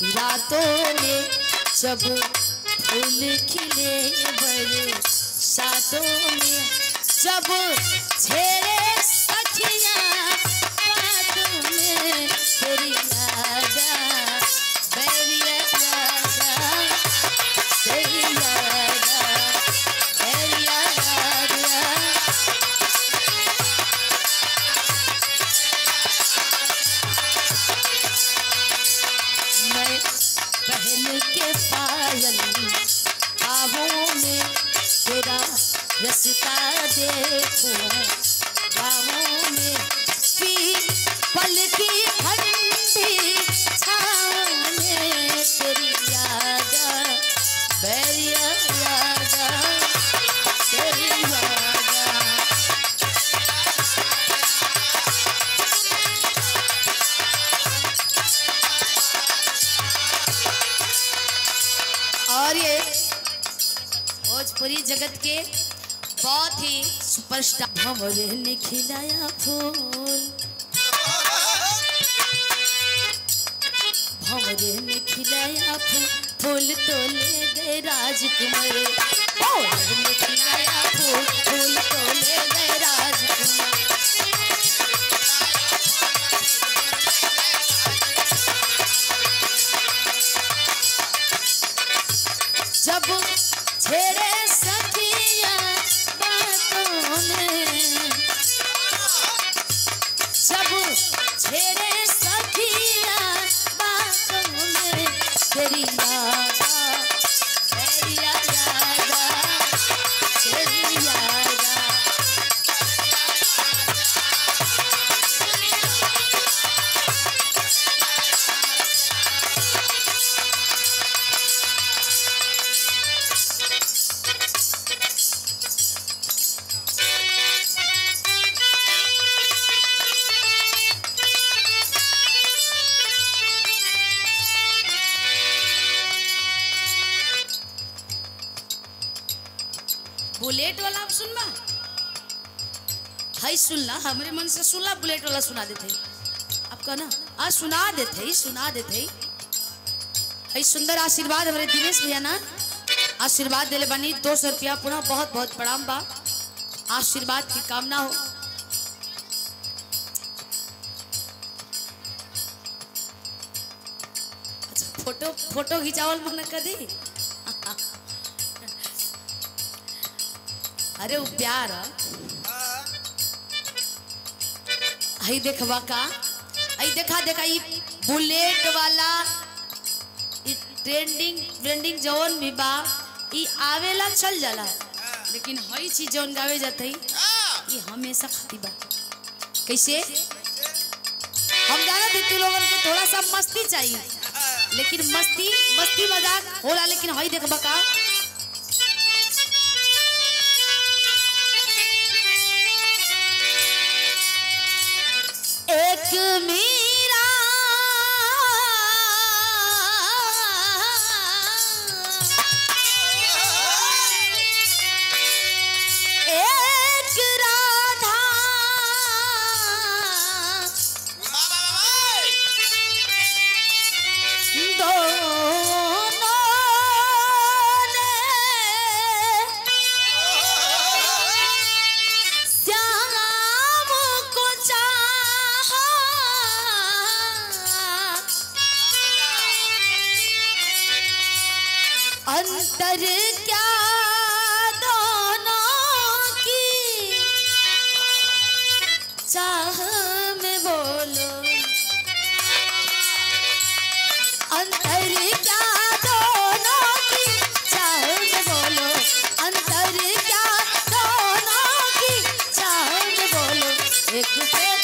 रातों में जब फूल खिले बरसातों में जब छेड़े सखियां बातों में तेरी याद तेरी याद तेरी याद तेरी याद। मैं पहन के पायल बाहों में तेरा रस्ता देखूं बाहों में पी पल की ठंडी छाँव में तेरी याद तेरी याद तेरी याद। और ये भोजपुरी जगत के बहुत ही सुपरस्टार भंवरे ने खिलाया फूल भंवरे ने खिलाया फूल फूल तो ले गए राजकुमार भंवरे ने खिलाया फूल फूल तो ले गए राजकुमार। जब छेड़े सखियां बातों में जब छेड़े सखियां बातों में तेरी याद तेरी याद तेरी याद। बुलेट वाला आप सुनबा हाई सुनला हमारे मन से सुनला बुलेट वाला सुना देते आपका ना आज सुना देते हाई सुंदर आशीर्वाद हमारे दिनेश भैया ना आशीर्वाद देले बनी 200 रुपया पुनः बहुत बहुत प्रणाम बा आशीर्वाद की कामना हो। अच्छा फोटो खिंचावल मन कर दी अरे वो प्यार आई देखवा का आई देखा ये बुलेट वाला ट्रेंडिंग जौन भी बा ये आवेला चल जाला लेकिन हई चीज जौन गावे जाते ये हमेशा खाती बा। कैसे हम जाना थे तू लोगन को थोड़ा सा मस्ती चाहिए लेकिन मस्ती मजाक होला लेकिन हई देखबा का एक मीरा एक राधा दोनों ने श्याम को चाहा अंतर क्या दोनों की चाह में बोलो अंतर क्या दोनों की चाह में बोलो अंतर क्या दोनों की चाह में बोलो एक प्रेम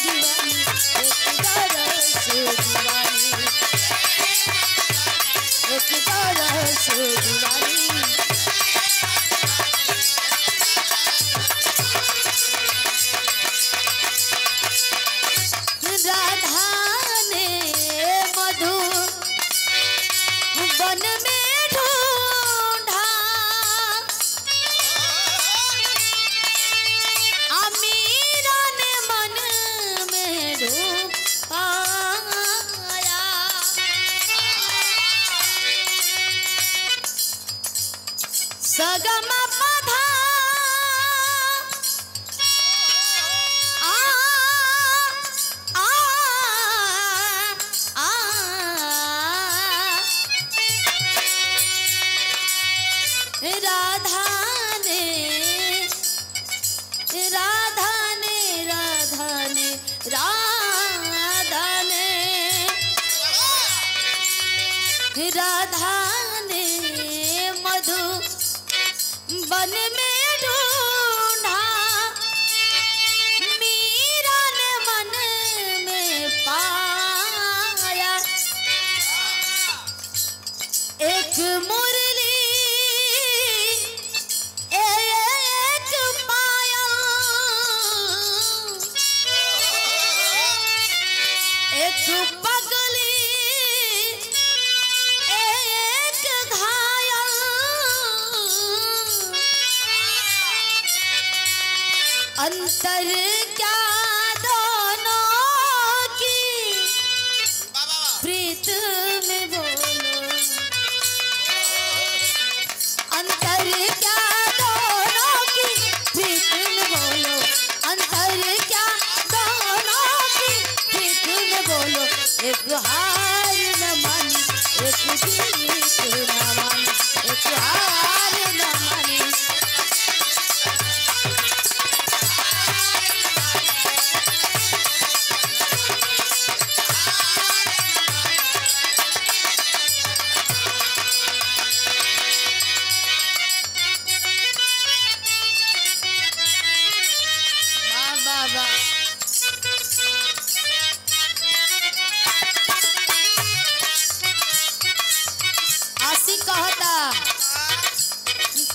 दीवानी एक दरस दीवानी एक दरस दीवानी। राधा ने मधु वन में ढूंढा अमीरा ने मन में ढूंढ पाया सगमा पधा आ आ आ राधा ने राधा ने राधा ने राधा ने राधा ने मधु वन में ढूंढा मीरा ने मन में पाया एक मुरली एक पायल एक पगली एक घायल अंतर क्या दोनों की प्रीत में बोलो अंतर क्या दोनों की प्रीत में बोलो अंतर क्या दोनों की प्रीत में बोलो एक हार न मानी एक जीत न मानी एक हार न मानी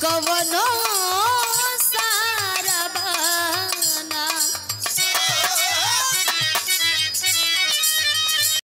कवनो